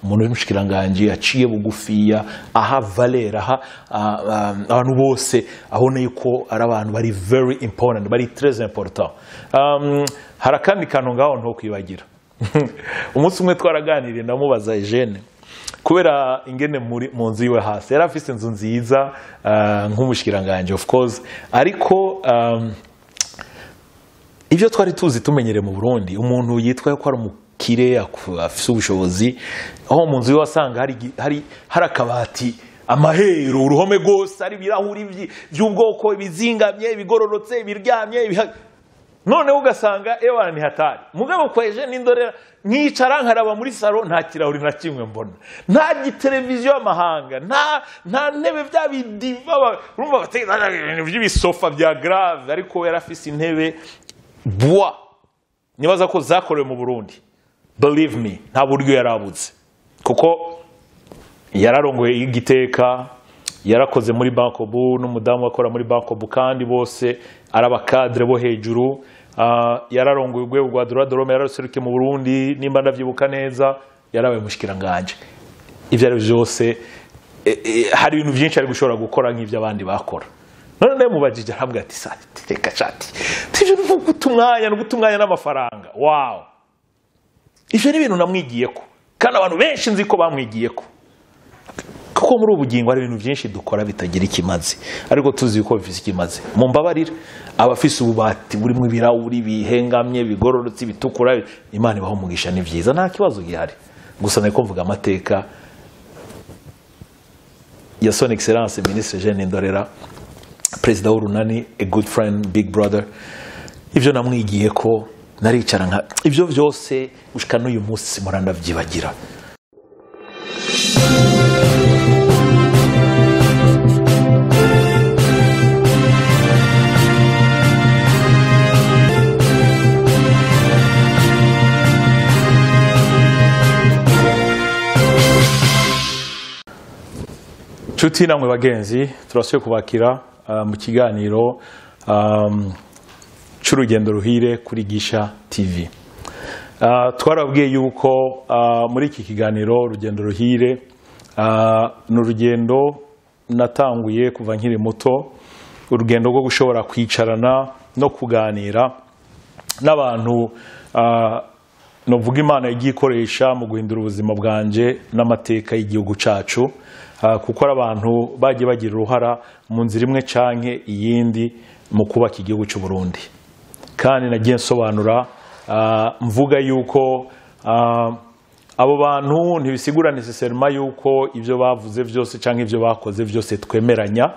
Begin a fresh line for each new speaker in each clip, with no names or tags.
umuntu w'umushikiranganje aciye bugufiya aha valera aha abantu bose abona yuko ari abantu bari very important, bari très important. Harakandi kantu ngaho nto kwibagira. Umunsi umwe twaraganiriye ndamubaza Eugene kubera ingene mu nzu iwe hasi yari afise inzu nziza nk'umushikiranganje of course, ariko ivyo twari tuzi tumenyere mu Burundi umuntu yitwa ko ari umukire afise ubushobozi, aho mu nzu iwe wasanga hari akabati amahero uruhome gose ari birahuri by'ubwoko bizingamye bigororotse biryamye none ugasanga ewa ni hatari mugabo kweje n'indorera nkicara nkaraba muri salo nta kirahuri na kimwe mbona, nta giteleviziyo y'amahanga, nta ntebe bya bidiva urumva bateganya ibintu by'ibisofa bya grave, ariko yarafise intebe bois nibaza ko zakorewe mu Burundi. Believe me, nta buryo yarabuze kuko yararongoye igiteka, yarakoze muri Bankobu n'umudamu wakora muri Bankobu kandi bose arabakadre bo hejuru. Yararongoye urwego rwa Doradorome yaraseruke mu Burundi nimba ndavyibuka neza, yarabaye mushikiranganje. Ivyo ari byose hari ibintu byinshi ari gushobora gukora nk'ivyo abandi bakora. None mubajije arambwira ati sati reka chati tivyo gutumwanya no gutumwanya n'amafaranga. Wow, ivyo ni ibintu namwigiyeko kandi abantu benshi nzi ko bamwigiyeko, kuko muri ubugingo ari ibintu byinshi dukora bitagira ikimazi, ariko tuzi ko bifise ikimazi. Mu mbabarira abafise ububati burimo ibirahuri bihengamye bigororotse bitukura, Imana ibaho umugisha ni vyiza nta kibazo gihari. Gusa nako mvuga amateka ya son excellence ministre Eugene Ndorera, president w'urunani, a good friend, big brother. Ivyo namwigiyeko naricara nka ivyo byose gushika n'uyu munsi muranda vyibagira. Nshuti namwe bagenzi, turasuye kubakira mu kiganiro c'urugendo ruhire kuri Gisha TV. Twarabwiye yuko muri iki kiganiro urugendo ruhire n'urugendo natanguye kuva nkiri muto, urugendo rwo gushobora kwicarana no kuganira n'abantu novuga Imana igikoresha mu guhindura ubuzima bwanje n'amateka y'igihugu cacu, kuko ari abantu bagiye bagira uruhara mu nzira imwe canke iyindi mu kubaka igihugu cy'u Burundi. Kandi nagiye nsobanura mvuga yuko abo bantu ntibisigura necessairement yuko ivyo bavuze vyose canke ivyo bakoze vyose twemeranya,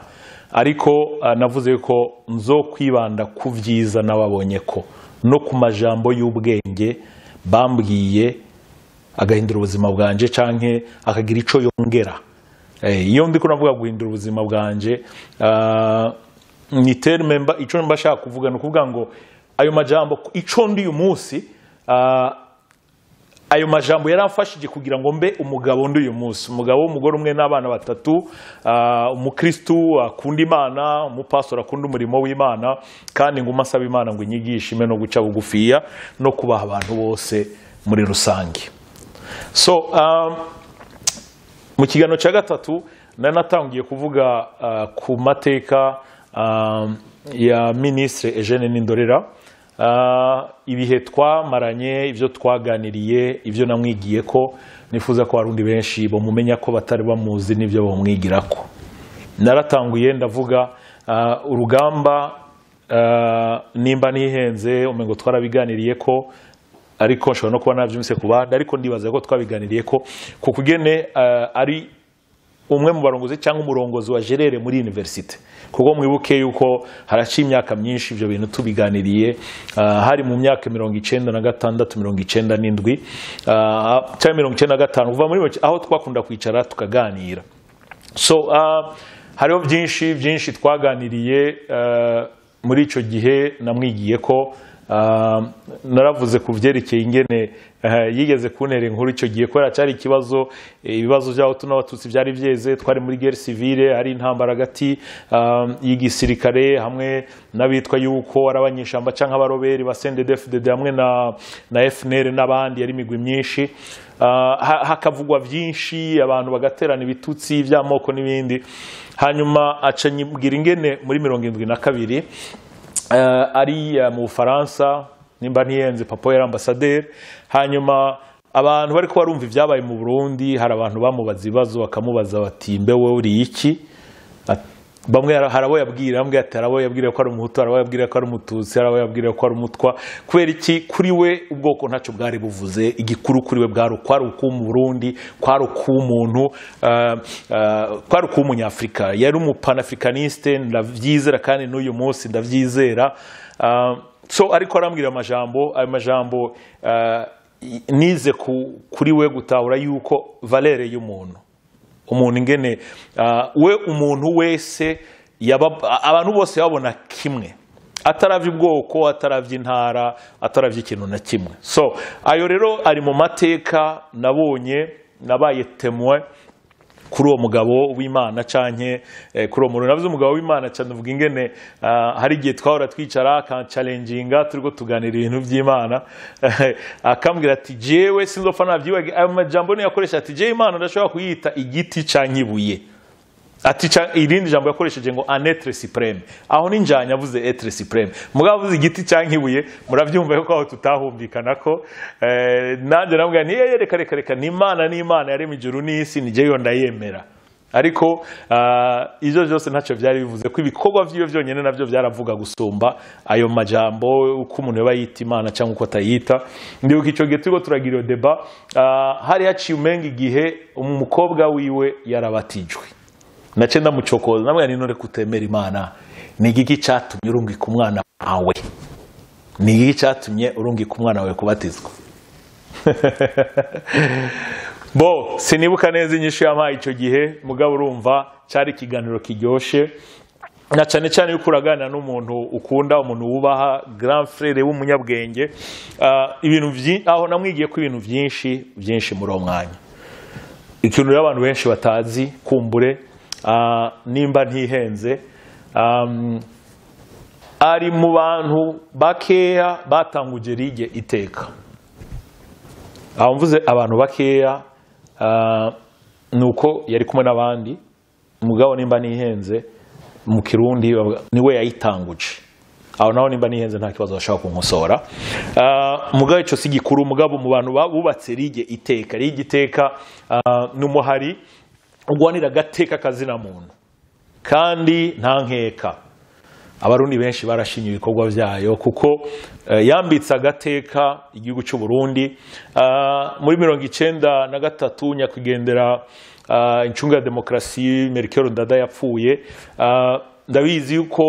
ariko navuze yuko nzo kwibanda ku vyiza nababonye ko no ku majambo y'ubwenge bambwiye agahindura ubuzima bwanje canke akagira ico yongera. Iyo ndiko navuga guhindura ubuzima bwanje ni terme ico mbashaka kuvuga no kuvuga ngo ayo majambo ico ndi uyu munsi, ayo majambo yaramfashije kugira ngo mbe umugabo ndi uyu munsi, umugabo w'umugore umwe n'abana batatu, umukristu akunda Imana, umupastor akunda umurimo w'Imana, kandi nguma nsaba Imana ngo inyigishe ime no guca bugufiya no kubaha abantu bose muri rusange. So mu kiganiro cya gatatu natangiye kuvuga ku mateka ya ministre Eugene Ndorera, ibihe twamaranye, ivyo twaganiriye, ivyo namwigiye ko nifuza ko abarundi benshi bo mumenya ko batari bamuzi n'ivyo bamwigirako. Naratanguye ndavuga urugamba nimba nihenze umengo twarabiganiriye ko, ariko nshobora no kuba navyumvise ku bandi, ariko ndibaza ko twabiganiriye ko kugene ari umwe mu barongozi cyangwa umurongozi wa Gerere muri universite, kuko mwibuke yuko haraci imyaka myinshi ivyo bintu tubiganiriye, hari mu myaka 1996 97 cyangwa 1995 uva muri aho twakunda kwicara tukaganira. So hariho byinshi twaganiriye muri ico gihe namwigiye ko naravuze ku byerekeye ingene yigeze kuntera inkuru icyo gihe ko cyari ibibazo by'abahutu n'abatutsi byari byeze, twari muri guerre civile, ari intambara hagati y'igisirikare hamwe n'abitwa yuko ari abanyeshamba canke abaroberi ba CNDD-FDD hamwe na FNL n'abandi, yari imigwi myinshi, hakavugwa byinshi, abantu bagaterana ibitutsi by'amoko n'ibindi. Hanyuma aca nyibwira ingene muri 72 ari mu Bufaransa, nimba ntiyenze papa yari ambassadeur. Hanyuma abantu bariko barumva ibyabaye mu Burundi, hari abantu bamubaza ibibazo bakamubaza bati mbe wowe uri iki? Bamwe harabo yabwira, bamwe atarabo yabwira ko ari umuhutu, harabo yabwira ko ari umututsi, harabo yabwira ko ari umutwa. Kubera iki? Kuri we ubwoko ntacyo bwari buvuze, igikuru kuri we bwari uko mu Burundi, kwari uko umuntu, kwari uko umunyafrika, yari umupanafricaniste, ndavyizera kandi n'uyu munsi ndavyizera. So ariko arambwira ayo majambo nize kuri we gutahura yuko valere y'umuntu, umuntu ingene we umuntu wese abantu bose babona kimwe, ataravye ubwoko, ataravye intara, ataravye ikintu na kimwe. So ayo rero ari mu mateka nabonye, nabaye témoin kuri uwo mugabo w'Imana canke kuri uwo muntu. Navuze umugabo w'Imana cyane, uvuga ingene hari igihe twahora twicara akanchallenginga turiko tuganira ibintu by'Imana, akambwira ati jewe sinzopfa navyibage ayo majambo ne yakoresha, ati jewe Imana ndashobora kuyita igiti canke ibuye, ati irindi jambo yakoresheje ngo un être suprême. Aho ninjanye avuze être suprême, mugabo avuze igiti canke ibuye, muravyumva yuko aho tutahumvikana ko nanje namubwira nti reka ni Imana yaremye ijuru n'isi, ni jewe ndayemera. Ariko ivyo byose ntacyo byari bivuze ko ibikorwa vy'iyo byonyene navyo byaravuga gusumba ayo majambo uko umuntu yaba yita Imana cyangwa uko atayita. Ndibuka ico gihe turiko turagira débat, hari haciye umenga igihe umukobwa wiwe yarabatijwe. Nace ndamucokoza namwe none kutemera Imana, ni igiki cyatumye urungika umwana wawe, ni igiki cyatumye urungika umwana wawe kubatizwa? Bo sinibuka neza inyishu yampaye icyo gihe, mugabo urumva cyari ikiganiro kiryoshe, na cyane cyane yuko uraganira n'umuntu ukunda, umuntu wubaha, grand frère w'umunyabwenge. Aho namwigiye ko ibintu byinshi muri uwo mwanya, ikintu abantu benshi batazi kumbure, nimba ntihenze, ari mu bantu bakeya batanguje Ligue Iteka. Aho mvuze abantu bakeya, nuko yari kumwe n'abandi, mugabo nimba ntihenze mu Kirundi niwe yayitanguje. Aho naho nimba ntihenze nta kibazo bashaka kunkosora. Mugabo ico si gikuru, mugabo mu bantu bubatse Ligue Iteka. Ligue Iteka n'umuhari ugwanira gateka kazina muntu, kandi nta nkeka abarundi benshi barashimye ibikorwa byayo, kuko yambitse agateka igihugu cy'u Burundi. Muri 1993 nyakwigendera incunga ya demokrasi Melchior Ndadaye yapfuye. Ndabizi yuko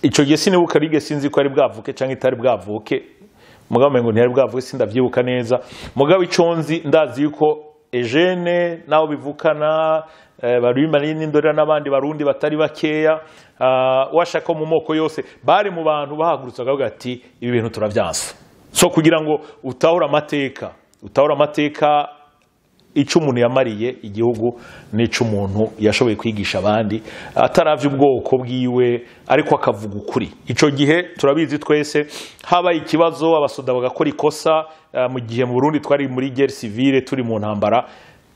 ico gihe sinibuka Ligue, sinzi ko ari bwavuke cyangwa itari bwavuke, mugabo ngo ntiyari bwavuke, sindavyibuka neza. Mugabo iconzi ndazi yuko Eugene naho bivukana, barumani n'indorera n'abandi barundi batari bakeya, washaka mu moko yose bari mu bantu bahagurutse bakavuga ati ibi bintu turavyansa. So kugira ngo utahura amateka ico umuntu yamariye igihugu n'ico umuntu yashoboye kwigisha abandi, ataravye ubwoko bwiwe ariko akavuga ukuri. Ico gihe turabizi twese, habaye ikibazo abasoda bagakora ikosa, mu gihe mu Burundi twari muri guerre civile, turi mu ntambara,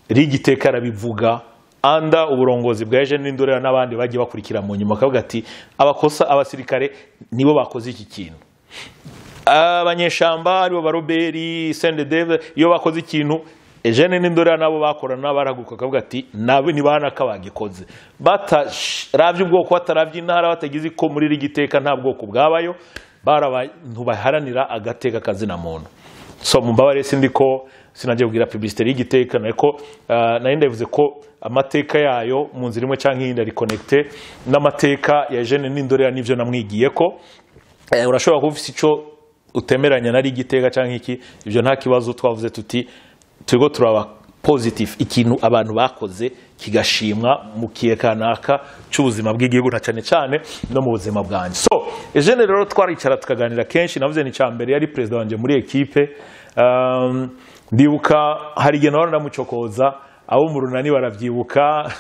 Ligue Iteka arabivuga anda uburongozi bwa Eugene n'indorera n'abandi bagiye bakurikira mu nyuma, akavuga ati abasirikare nibo bakoze iki kintu, abanyeshamba aribo baroberi CNDD iyo bakoze ikintu, Eugene n'indorera nabo bakorana baraguka, akavuga ati nabe nibana kabagikoze. Bataravye ubwoko, bataravye intara, batagize ko muri Ligue Iteka nta bwoko bwabayo, barabantu baharanira agateka kazina muntu. So mumbabare sindiko sinaje kugira publicité Ligue Iteka, ariko nari ndavuze ko amateka yayo mu nzira imwe canke iyindi ari connecté n'amateka ya Eugene n'indorera, nivyo namwigiye ko. Urashobora kuba ufite ico utemeranya na Ligue Iteka canke iki, ivyo nta kibazo. Twavuze tuti turiko turaba positive, ikintu abantu bakoze kigashimwa mu kihe kanaka cy'ubuzima bw'igihugu na cyane cyane no mu buzima bwanjye. So Eugene rero twaricara tukaganira kenshi, navuze ni cyambere yari president wanje muri equipe. Ndibuka hari igihe nawe namucokoza, abo mu runani baravyibuka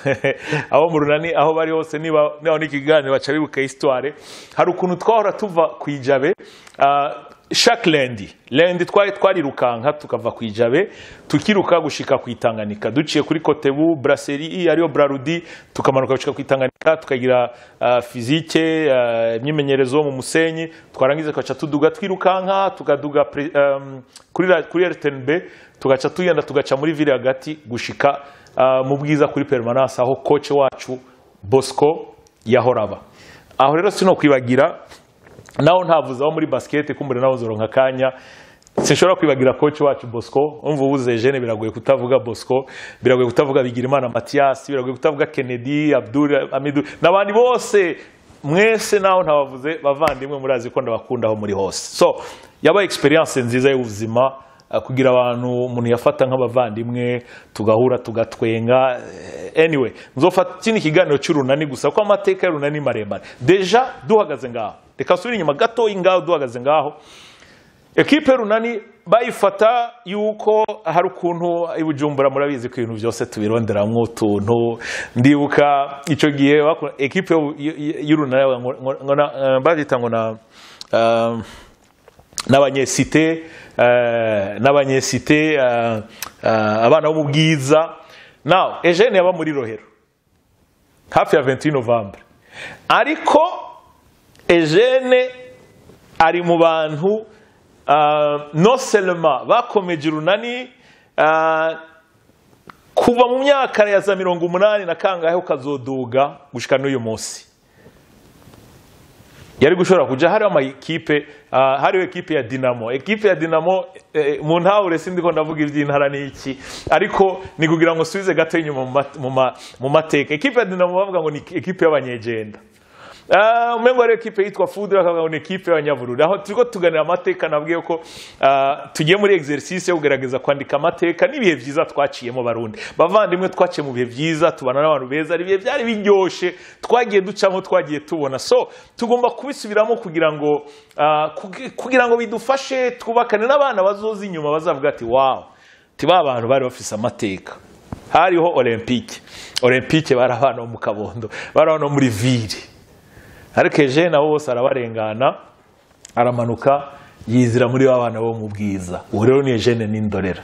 abo mu runani aho bari hose niba n'ikiganiro baca bibuka histoire. Hari ukuntu twahora tuva kwijabe chaque lundi twarirukanka tukava kwijabe tukiruka gushika kwitanganika, duciye kuri Kotebu brasserie ariyo Brarudi, tukamanuka gushika kwitanganika tukagira physique imyimenyerezo mu musenyi, twarangiza tugaca tuduga twirukanka tukaduga kuri RTNB, tugaca tuyenda tugaca muri ville hagati gushika mu bwiza kuri permanence aho coach wacu Bosco yahoraba. Aho rero sino kwibagira naho ntavuze aho muri basket kumbure naho zoronka kanya, sinshobora kwibagira coach wacu Bosco. Umva ubuze Eugene biragoye kutavuga Bosco, biragoye kutavuga Bigirimana Mathias, biragoye kutavuga Kennedy Abdul Amidou n'abandi bose mwese naho ntabavuze bavandimwe murazi ko ndabakunda aho muri hose. So yaba experience nziza y'ubuzima kugira abantu umuntu yafata nk'abavandimwe tugahura tugatwenga. Anyway, nzofata kini kiganiro cy'urunani gusa ko amateka y'urunani maremare. Deja duhagaze ngaho, reka subira inyuma gato ingaho duhagaze ngaho, equipe y'urunani bayifata yuko hari ukuntu ibujumbura murabizi ko ibintu byose tubironderamwo utuntu. Ndibuka ico gihe equipe y'urunani bazita ngo na n'abanyesite abana bo mu bwiza. Now Eugene yaba muri Rohero hafi ya 21 Novembre, ariko Eugene ari mu bantu non seulement bakomeje urunani kuva mu myaka ya za 80 na kangahe ukazoduga gushika n'uyu munsi. Yari gushobora kuja hari ama equipe, hari equipe ya Dinamo. Equipe ya Dinamo mu ntahure sindiko ndavuga ivy'intara n'iki, ariko ni kugira ngo subize gato inyuma mu mateka. Equipe ya Dinamo bavuga ngo ni equipe y'abanyegenda. Umengo ari equipe yitwa Foudre, akavuga ngo ni equipe y'abanyavururu. Aho turiko tuganira amateka nabwiye ko tugiye muri exercice yo kugerageza kwandika amateka n'ibihe byiza twaciyemo Barundi. Bavandimwe twaciye mu bihe byiza, tubana n'abantu beza, ari bihe byari biryoshe twagiye ducamo, twagiye tubona. So tugomba kubisubiramo kugira ngo bidufashe twubakane n'abana bazoza inyuma bazavuga ati wow, tiba abantu bari bafise amateka. Hariho Olympique bari abana mu Kabondo, bari abana muri ville. Ariko Eugene nabo bose arabarengana, aramanuka yizira muri abana bo mu bwiza. Ubu rero ni Eugene n'indorera,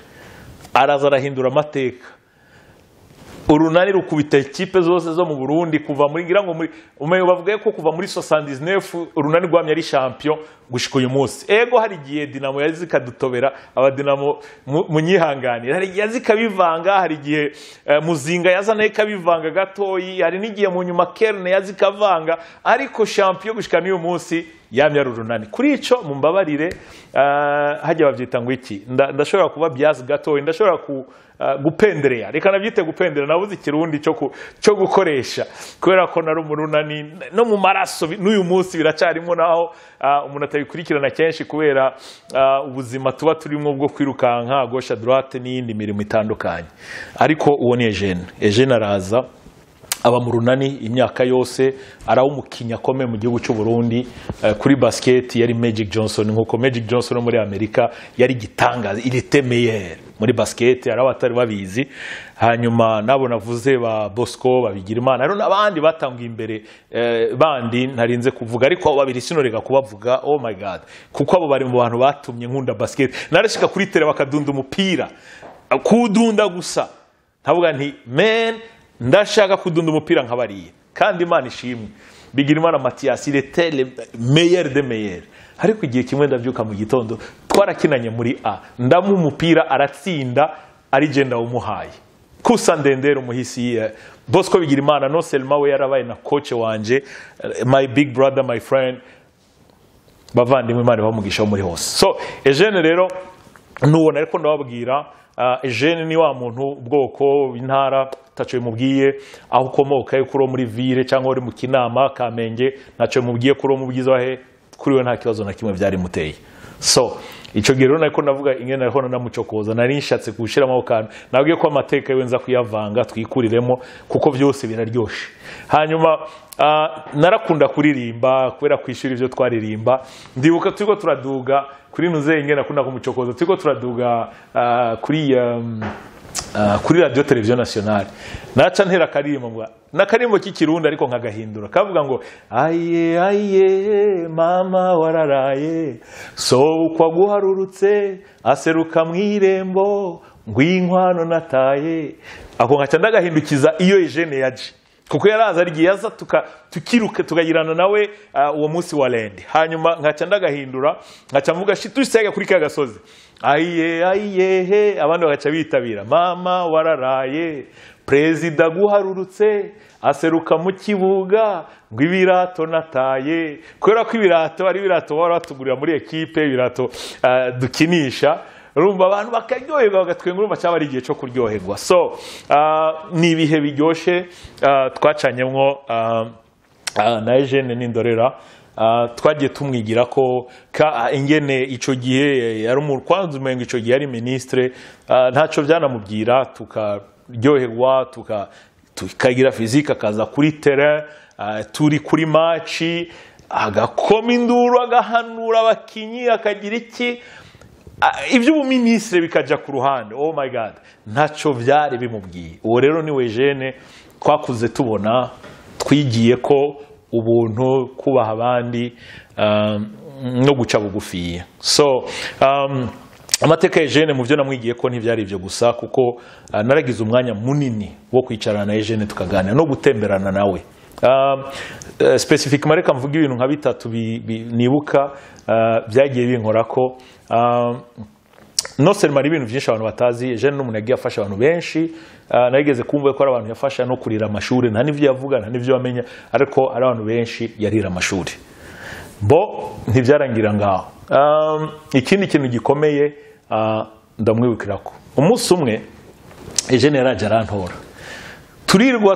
araza arahindura amateka. Urunani rukubita ikipe zose zo mu Burundi kuva muri ngira ngo umenye bavuga ko kuva muri 79 urunani rwamye ari champion gushika uyu munsi. Ego hari gihe Dinamo yazikadutobera, aba Dinamo munyihanganira, hari gihe yazikabivanga, hari gihe Muzinga yazana ikabivanga gatoyi, hari n'igihe mu nyuma Kerne yazikavanga, ariko champion gushika n'uyu munsi yamye ari urunani. Kuri ico mumbabarire hajya bavyita ngo iki, ndashobora kuba bias gatoyi, ndashobora gupenderea, reka nabyite gupendera, nabuze ikirundi cyo gukoresha kubera ko nari umurunani no mu maraso n'uyu munsi biracarimo, naho umuntu atabikurikirana kenshi kubera ubuzima tuba turimo bwo kwirukanka gauche droite n'indi mirimo itandukanye. Ariko uwo ni Eugene araza aba mu runani imyaka yose, arawo umukinya kome mu gihugu cy'u Burundi. Kuri basket yari Magic Johnson, nkuko Magic Johnson muri Amerika yari gitangaza, il était meilleur muri basket, arawo atari babizi. Hanyuma nabo navuze ba Bosco, Babigirimana, rero nabandi batangiye imbere bandi narinze kuvuga, ariko abo babiri sinorega kubavuga. Oh my god, kuko abo bari mu bantu batumye nkunda basket. Narashika kuri tele bakadunda umupira, kudunda gusa, ntavuga nti man ndashaka kudunda umupira nk'abariye, kandi Imana ishimwe Bigirimana Mathias il était le meilleur des meilleurs. Ariko igihe kimwe ndabyuka mu gitondo twarakinanye muri A, ndamu umupira aratsinda, ari genda umuhaye kusa ndendera umuhisi Bosco Bigirimana. No seulement we yarabaye na coach wanje, my big brother, my friend, bavandimwe Imana bamugisha muri hose. So Eugene rero nubona, ariko ndababwira Eugene ni wa muntu ubwoko intara tacho mubwiye aho ukomoka yo kuro muri ville cyangwa uri mu Kinama Kamenge, naco mubwiye kuro mu bwiza wahe, kuri we nta kibazo na kimwe byari muteye. So ico gihe rero nako navuga ingene nariko namucokoza nari nshatse gushiramo akantu nabwiye ko amateka yenza kuyavanga twikuriremo kuko byose biraryoshe. Hanyuma narakunda kuririmba kubera kwishura ivyo twaririmba, ndibuka turiko turaduga kuri nuze ingene nakunda kumucokoza, turiko turaduga kuri radio television nationale naca ntera karimbo nakarimbo k'ikirundi ariko nkagahindura kavuga ngo aye aye mama wararaye so kwa guharurutse aseruka mwirembo ngwinkwano nataye, ako nkaca ndagahindukiza iyo Eugene yaje kuko yaraza ari yaza tukiruke tugayirana nawe uwo munsi wa lendi. Hanyuma nkaca ndagahindura nkaca mvuga shitusega kuri ka gasozi aye aye he, abandi bagaca bitabira mama wararaye prezida guharurutse aseruka mu kibuga ngo ibirato nataye, kubera ko ibirato ari ibirato bari batugurira muri ekipe, ibirato dukinisha, urumva abantu bakaryoherwa bagatwenga, urumva cyaba ari igihe cyo kuryoherwa. So ni ibihe biryoshe twacanyemwo na Eugene n'indorera, twagiye tumwigira ko ingene ico gihe yari umurwanzu umenga ico gihe yari ministre, ntaco byanamubwira tukaryoherwa tukagira physique akaza kuri terrain, turi kuri match agakoma induru agahanura abakinyi akagira iki, iby'ubuminisitiri bikaja ku ruhande. Oh my god, ntaco byari bimubwiye. Uwo rero ni Eugene twakuze tubona, twigiye ko ubuntu kubaha abandi no guca bugufiya. So amateka ya Eugene mu byo namwigiye ko ntibyari ibyo gusa, kuko naragize umwanya munini wo kwicarana na Eugene tukaganira no gutemberana nawe. Specific mareka mvuga ibintu nka bitatu nibuka byagiye binkora ko no seulement ibintu byinshi abantu batazi. Eugene n'umuntu yagiye afasha abantu benshi, narigeze kumva ko ari abantu yafasha no kurira amashuri, nta n'ivyo yavuga nta n'ivyo amenya, ariko ari abantu benshi yarira amashuri. Bo ntibyarangira ngaho. Ikindi kintu gikomeye ndamwibukira ko umunsi umwe Eugene yaraje arantora,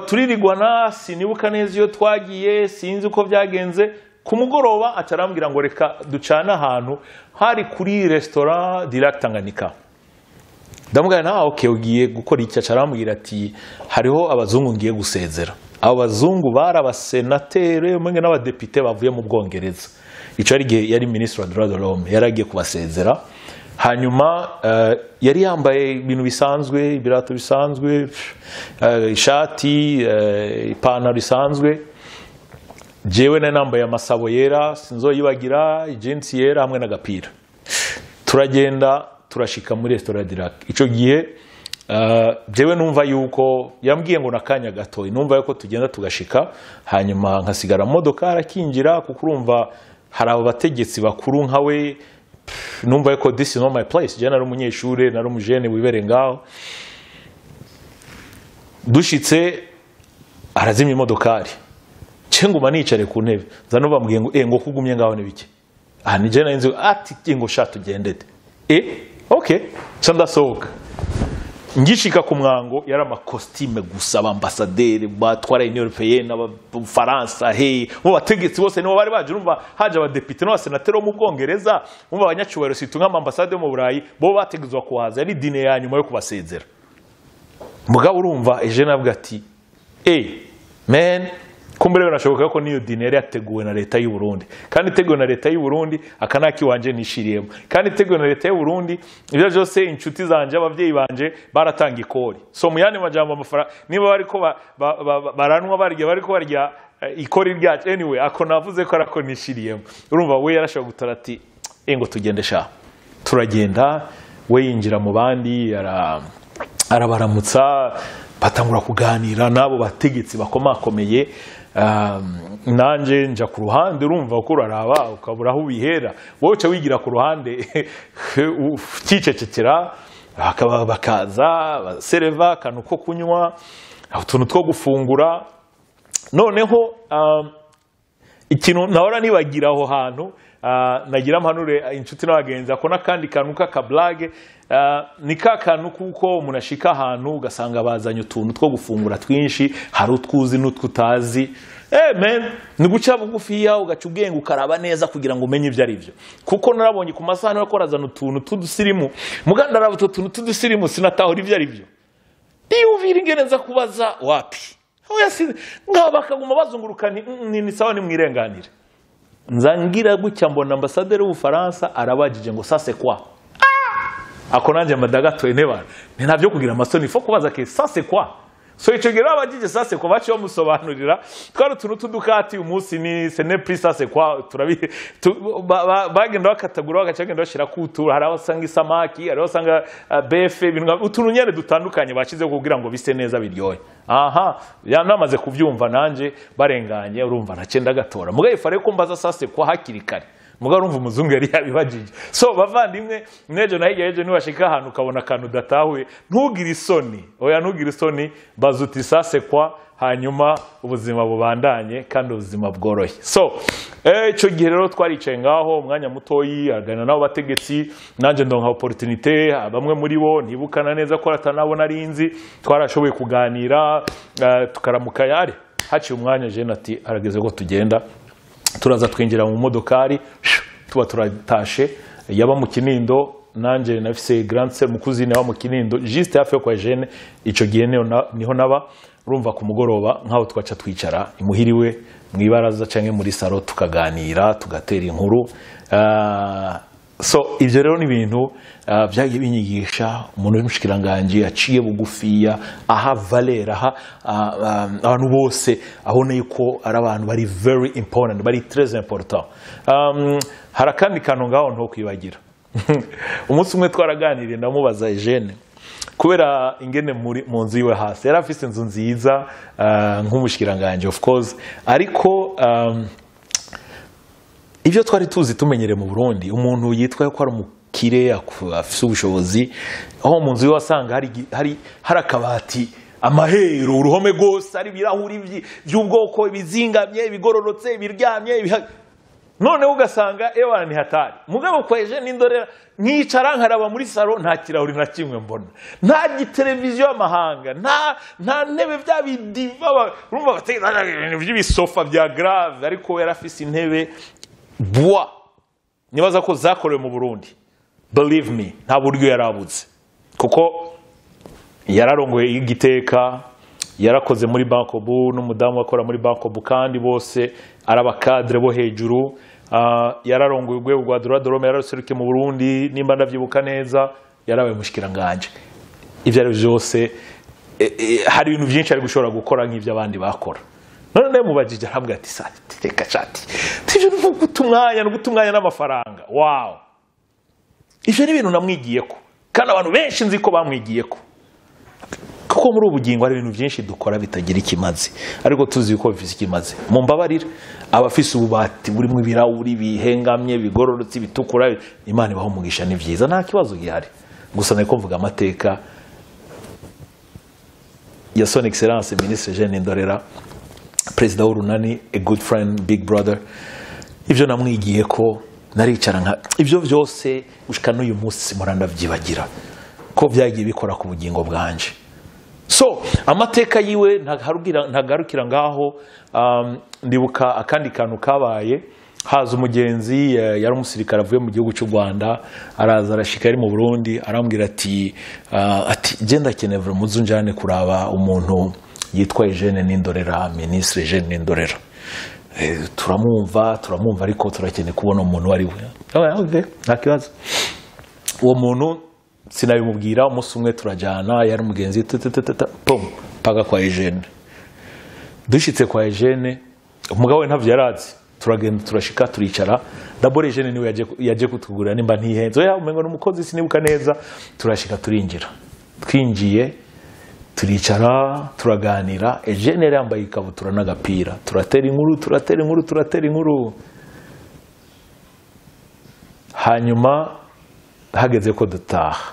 turirirwa nasi nibuka neza iyo twagiye sinzi uko byagenze, ku mugoroba acarambwira ngo reka ducana ahantu hari kuri restaurant Direct Tanganyika. Ndamubwira na okay ugiye gukora iki? Acarambwira ati hariho abazungu ngiye gusezera. Abo bazungu bari abasenateri umwe n'abadepite bavuye mu Bwongereza. Ico yari ministre wa droit de l'homme, yaragiye kubasezera. Hanyuma yari yambaye ibintu bisanzwe, ibirato bisanzwe, ishati, ipantaro bisanzwe. Jewe nambaye amasabo yera sinzoyibagira, ijensi yera hamwe n'agapira. Turagenda turashika muri restaurant Direct. Ico gihe jewe numva yuko yambwiye ngo nakanya gato, numva yuko tugenda tugashika, hanyuma nkasigara mu modoka arakinjira, kuko urumva hari abo bategetsi bakuru nkawe, numva yuko this is not my place. Je nari umunyeshure, nari umujene wibere ngaho. Dushitse arazimya imodokari, nguma nicare ku ntebe, zano bambwiye ngo ngo kugumye ngaho nibiki. Ni je nari nzi ati ngo sha tugendete. Okay, ndasohoka. Ngishika ku mwango yari amakostime gusa, abambasaderi batwara Union Européenne n'Abafaransa, mu bategetsi bose nibo bari baje, urumva haje abadepite n'abasenateri mu Bwongereza, mu abanyacubahiro situ nk'amambasade mu Burayi, bo bategezwa kuhaza, ari dine ya nyuma yo kubasezera. Mugabo urumva Eugene avuga ati man, kumbe rero nashoboka ko niyo dine yari yateguwe na leta y'u Burundi, kandi iteguwe na leta y'u Burundi akanaki wanje nishiriyemo, kandi iteguwe na leta y'u Burundi ibyo byose inshuti zanje abavyeyi banje baratanga ikori. So mu yandi majambo amafara niba bariko baranwa bariko barya ikori ryacu, anyway ako navuze ko arako nishiriyemo. Urumva we yarashobora gutara ati ngo tugende sha. Turagenda, we yinjira mu bandi arabaramutsa, batangura kuganira nabo bategetsi bakomakomeye. Nanje nja ku ruhande, urumva ko uraraba ukabura aho ubihera, wowe uca wigira ku ruhande ukicecekera, bakaza sereva kanu ko kunywa, utuntu two gufungura. Noneho ikintu nahora nibagira aho hantu, nagira mpanure inshuti n'abagenzi ako n'akandi kantu k'akablage, ni ka kantu kuko umuntu ashika ahantu ugasanga bazanye utuntu two gufungura twinshi, hari utwuzi n'ututazi. Man, ni guca bugufiya ugaca ubwenge ukaraba neza kugira ngo umenye ibyo ari byo. Kuko narabonye ku masahani bakorazana utuntu tudusirimu, muganda araba utuntu tudusirimu sinatahura ibyo ari byo. Ndiyumvira ingene nza kubaza wapi. Bakaguma bazunguruka ni sawa ni mwirenganire. Nzangira gutya mbona ambasaderi w'Ubufaransa arabajije ngo ça c'est quoi? Ako nanje madagato eneba. Ni navyo kugira amasoni fo kubaza ke ça c'est quoi? So ico gira abajije ça c'est quoi baci bamusobanurira. Twari utuntu tudukati umunsi ni ce n'est plus ça c'est quoi turabi bagenda bakatagura bagacagenda bashira kutura, hari abasanga isamaki, hari abasanga befe, utuntu nyene dutandukanye bacize kugira ngo bise neza biryoye. Aha yanamaze kuvyumva nanje barenganye urumva nacenda gatora mugaye fare ko mbaza sase kwa hakiri kare mugaye urumva umuzungu yari yabibajije. So bavandimwe nejo na hirya ni washika ahantu ukabona kantu datahuye ntugira isoni, oya ntugira isoni, bazuti sase kwa hanyuma ubuzima bubandanye kandi ubuzima bworohe. So ico gihe rero twaricaye ngaho umwanya mutoyi agana nabo bategetsi, nanje ndonka opportunité bamwe muri bo ntibukana neza ko atanabona arinzi, twarashoboye kuganira tukaramuka yari haciye umwanya je nati arageze ko tugenda, turaza twinjira mu modokari tuba turatashe yaba mu Kinindo, nanje nafise grand sœur mukuzine wa mu Kinindo juste hafi yo kwa Jeune. Ico gihe niho naba urumva ku mugoroba nkaho twaca twicara imuhiriwe mwibaraza canke muri salo tukaganira tugatera inkuru. So ivyo rero ni ibintu byagiye binyigisha umuntu w'umushikiranganje aciye bugufiya aha valera abantu bose abona yuko ari abantu bari very important, bari très important. Harakandi kantu ngaho nto kwibagira. Umunsi umwe twaraganiriye ndamubaza Eugene kubera ingene mu nzu iwe hasi yari afise inzu nziza nk'umushikiranganje of course, ariko ivyo twari tuzi tumenyere mu Burundi umuntu yitwa ko ari umukire afise ubushobozi, aho mu nzu iwe wasanga hari akabati amahero uruhome gose ari birahuri by'ubwoko bizingamye bigororotse biryamye none ugasanga ewana ni hatari. Mugabo kweje n'indorera nkicara nkaraba muri salo nta kirahuri na kimwe mbona, nta giteleviziyo y'amahanga, nta ntebe bya bidiva urumva bateganya ibintu by'ibisofa bya grave, ariko yarafise intebe bois nibaza ko zakorewe mu Burundi. Believe me, nta buryo yarabuze kuko yararongoye igiteka, yarakoze muri Bankobu n'umudamu akora muri Bankobu kandi bose arabakadre bo hejuru. Yararongoye urwego rwa Doradorome yaraseruke mu Burundi nimba ndavyibuka neza, yarabaye mushikiranganje. Ivyo ari byose hari ibintu byinshi ari gushobora gukora nk'ivyo abandi bakora. None mubajije arambwa ati sati teka chati tije gutumwanya n'amafaranga. Wow, ivyo ni ibintu namwigiyeko kandi abantu benshi nzi ko bamwigiyeko, kuko muri ubugingo ari ibintu byinshi dukora bitagira ikimazi, ariko tuzi yuko bifise ikimazi. Mumbabarira abafise ububati burimo ibirahuri bihengamye bigororotse bitukura, Imana ibaho umugisha ni vyiza nta kibazo gihari. Gusa nako mvuga amateka ya son excellence ministre Jeune Ndorera, president w'urunani, a good friend, big brother. Ivyo namwigiyeko naricara nka ivyo byose gushika n'uyu munsi muranda vyibagira ko byagiye bikora ku bugingo bwanje. So amateka yiwe ntagarukira ngaho. Ndibuka akandi kantu kabaye, haza umugenzi yari umusirikare avuye mu gihugu cy'u Rwanda, araza arashika ari mu Burundi, arambwira ati genda kenevre muzunjane kuraba umuntu yitwa Eugene Ndorera, ministre Eugene Ndorera. Turamumva ariko turakene kubona umuntu wari we. Okay, nta kibazo. Uwo muntu sinabimubwira, umunsi umwe turajana, yari umugenzi pom paga kwa Eugene. Dushitse kwa Eugene umugabo we ntavyo yarazi, turagenda turashika turicara. Dabore Eugene niwe yaje kutugura nimba ntihenze, oya umengo n'umukozi sinibuka neza. Turashika turinjira, twinjiye turicara turaganira. Eugene yari yambaye ikabutura n'agapira, turatera inkuru. Hanyuma hageze ko dutaha,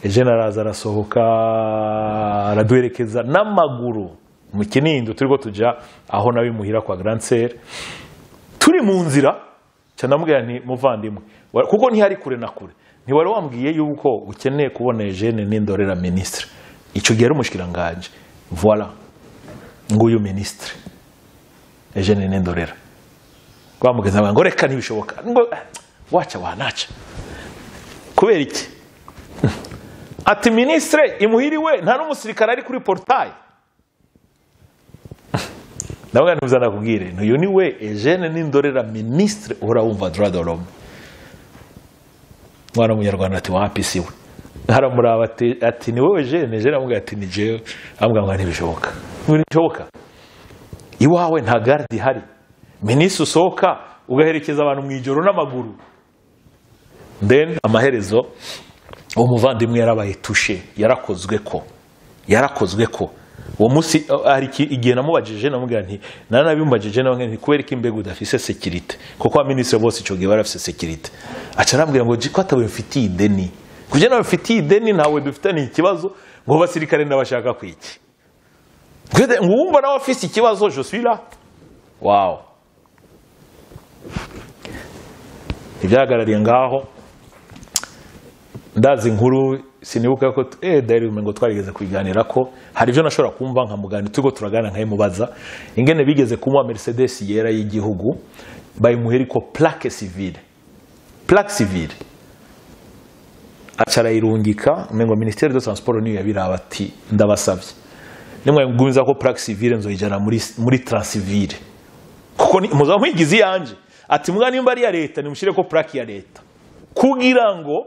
Eugene araza arasohoka araduherekeza n'amaguru mu Kinindo, turiko tuja aho nabimuhira kwa grand sœur. Turi mu nzira cyane namubwira nti muvandimwe kuko ntihari kure na kure, ntiwari wambwiye yuko ukeneye kubona Eugene Nindorera ministre icyo gihe umushikiranganje voilà nguyu ministre Eugene Nindorera kwamugeza ngo reka ntibishoboka ngo wacha wanacha kubera iki ati ministre imuhiriwe nta n'umusirikare ari kuri portail nawe nuzana kubwire n'uyu ni we Eugene Nindorera ministre uhora wumva droit de l'homme mwana munyarwanda ati wapi siwe haramuraba ati ni wowe Eugene amubwira ati ni jewe amubwira ngo ntibishoboka ntibishoboka iwawe nta garde hari ministre usohoka ugaherekeza abantu mu ijoro n'amaguru then amaherezo umuvandimwe yarabaye touché yarakozwe ko uwo musi ari igihe namubajije namubwira nti nanabimbajije nawe nti kubera iki mbega udafise sécurité kuko abaminisitiri bose ico gihe barafise sécurité aca arambwira ngo ko atawe mfitiye ideni kuje nawe mfitiye ideni ntawe dufitanye ikibazo ngo basirikare ndabashaka kwiki ngo wumva nawe afise ikibazo je suis là wow ibyagarariye ngaho ndazi inkuru sinibuka ko dari ngo twarigeze kwiganira ko hari ibyo nashobora kumva nka mugani tugo turagana nkayimubaza ingene bigeze kumwa Mercedes yera y'igihugu bayimuheri ko plaque civile acara irungika mengo ministère de transport niyo yabiraba ati ndabasavye nimwe ngumiza ko plaque civile nzoyijana muri transcivile kuko muza mwigizi yanje ati mbwa nimba ari ya leta nimushire ko plaque ya leta kugira ngo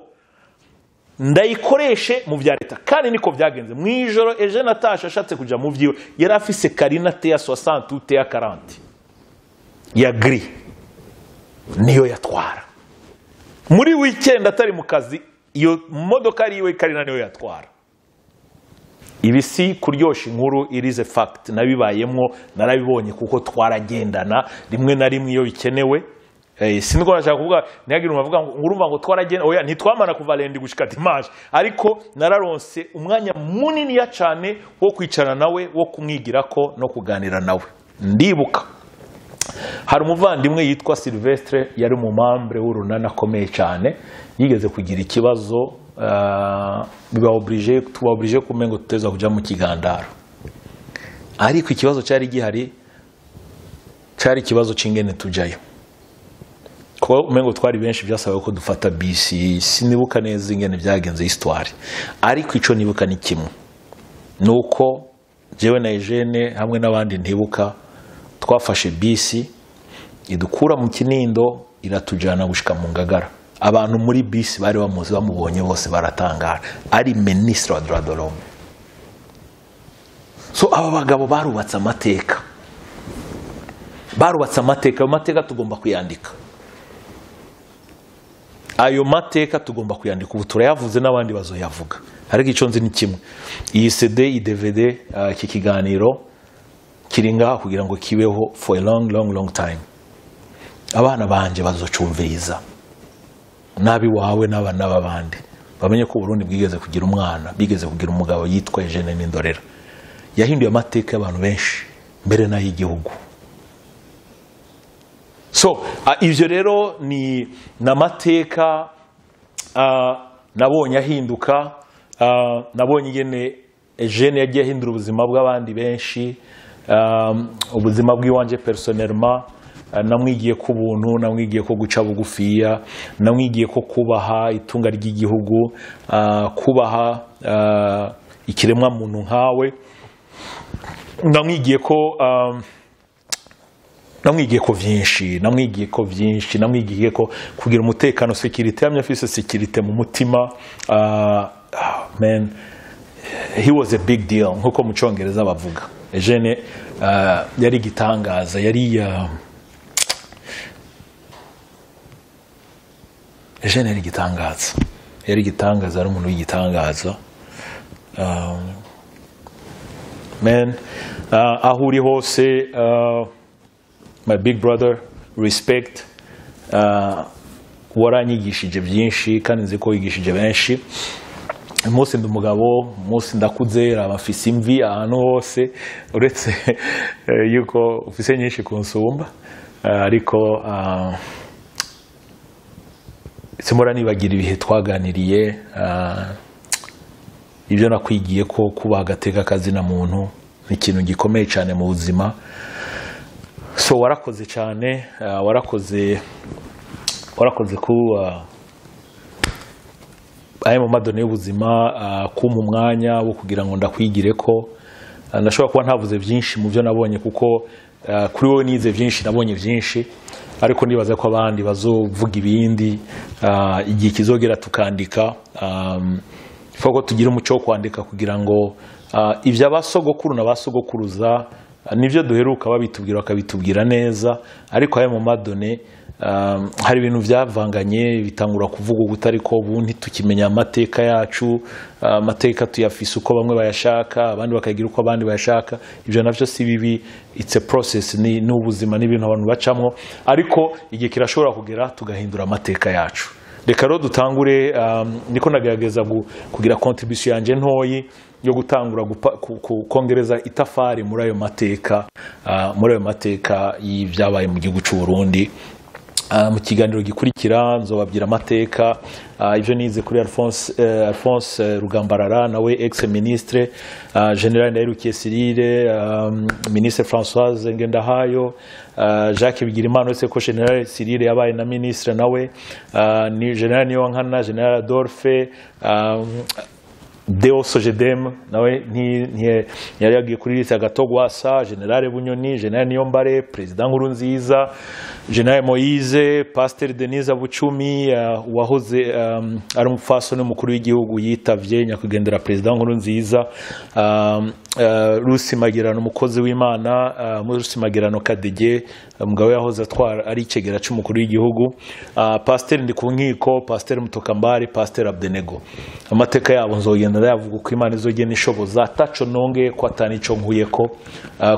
ndayikoreshe mu bya leta kandi niko byagenze mwijoro Eugene atasha ashatse kuja mu vyiwe yari afise Carina Tea 60 ou Tea 40 ya gris niyo yatwara muri weekend atari mu kazi iyo modoka ari iwe Carina niyo yatwara ibisi kuryosha inkuru irize fact nabibayemwo narabibonye kuko twaragendana rimwe na rimwe iyo bikenewe siniko nashaka kuvuga ntiyagira umavuga ngo urumva ngo twaragenda oya ntitwamana kuva lendi gushika dimanche ariko nararonse umwanya munini ya cyane wo kwicara nawe wo kumwigirako no kuganira nawe ndibuka hari umuvandimwe yitwa Sylvestre yari mu membre w'urunana akomeye cyane yigeze kugira ikibazo biba obligé kumengo tuteza kuja mu kigandaro ariko ikibazo cyari gihari cyari ikibazo cingene tujayo ko umengo twari benshi byasabaye ko dufata bisi sinibuka neza ingene byagenze histoire ariko ico nibuka ni kimwe nuko jewe na Eugene hamwe n'abandi ntibuka twafashe bisi idukura mu Kinindo iratujana gushika mu Ngagara abantu muri bisi bari bamuzi bamubonye bose baratangara ari ministre wa droit de l'homme so aba bagabo barubatse amateka amateka tugomba kuyandika ayo mateka tugomba kuyandika ubu turayavuze n'abandi bazoyavuga ariko ico nzi ni kimwe iyi CD DVD iki kiganiro kiringa kugira ngo kibeho for a long time abana banje bazocumviriza nabi wawe n'abana babandi bamenye ko Burundi bwigeze kugira umwana bigeze kugira umugabo yitwa Eugene Nindorera yahinduye amateka y'abantu benshi mbere na y'igihugu so ivyo rero ni namateka nabonye ahinduka nabonye ingene Eugene yagiye ahindura ubuzima bw'abandi benshi ubuzima bw'iwanje personnellement namwigiye ku buntu namwigiye ko guca bugufiya namwigiye ko kubaha itunga ry'igihugu kubaha ikiremwa muntu nkawe namwigiye ko kugira umutekano security yamye afise security mu mutima man he was a big deal nkuko mu Cyongereza bavuga Eugene yari gitangaza Eugene yari gitangaza ari umuntu w'igitangaza man aho uri hose my big brother respect waranyigishije byinshi kandi nzi ko wigishije benshi umunsi ndumugabo umunsi ndakuze abafise imvi ahantu hose uretse yuko ufise nyinshi kunsumba ariko simora nibagira ibihe twaganiriye, ibyo nakwigiye ko kuba agateka kazi na muntu ni ikintu gikomeye cyane mu buzima. So warakoze cyane, warakoze ku aya mu madone y'ubuzima, kumpa umwanya wo kugira ngo ndakwigire ko. Ndashobora kuba ntavuze byinshi mu byo nabonye kuko kuri wowe nize byinshi, nabonye byinshi, ariko nibaza ko abandi bazovuga ibindi igihe kizogera tukandika. Ko tugira umuco wo kwandika kugira ngo ibyo abasogokuru n'abasogokuruza nibyo duheruka babitubwira bakabitubwira neza, ariko aya mu madone hari ibintu byavanganye bitangura kuvuga gutari ko ubu ntitukimenya amateka yacu, amateka tuyafise uko bamwe bayashaka, abandi bakagira uko abandi bayashaka. Ibyo navyo si bibi, it's a process, ni ubuzima, n'ibintu abantu bacamwo, ariko igihe kirashobora kugera tugahindura amateka yacu. Reka rero dutangure, niko nagerageza kugira contribution yanje ntoyi yo gutangura kongereza itafari muri ayo mateka y'ibyabaye mu gihugu cy'u Burundi. Mu kiganiro gikurikira nzobabwira amateka ibyo nize kuri Alphonse Rugambarara, nawe ex-ministre, General Ndayirukiye Cyrille, Ministre Françoise Ngendahayo, Jacques Bigirimana, wese ko General Cyrille yabaye na ministre nawe, ni General Niyonkana, General Adolphe, Deo Sojedem nawe yari yagiye kuri liste Gatogwasa, General Bunyoni, General Niyombare, President Nkurunziza, General Moise, Pasteur Denise Bucumi, wahoze ari umufasoni mukuru w'igihugu yitavye nyakwigendera President Nkurunziza, Rusi Magirano umukozi w'Imana, Rusi Magirano Kadege umugabo yahoze atwara ari icegera cy'umukuru w'igihugu, Pasteur Ndikunkiko, Pasteur Mutokambari, Pasteur Abdenego. Amateka yabo nzogenda ndayavuga uko Imana izogenda ishoboza, ataco nonge ko atanico nkuyeko,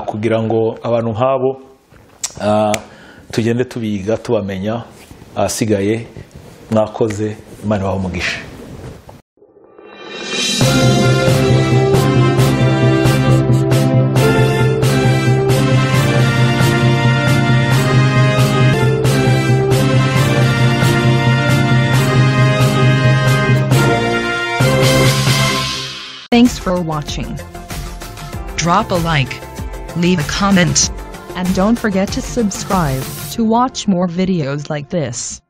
kugira ngo abantu nk'abo tugende tubiga tubamenya. Asigaye mwakoze, Imana ibahe umugisha.
Thanks for watching. Drop a like, leave a comment, and don't forget to subscribe to watch more videos like this.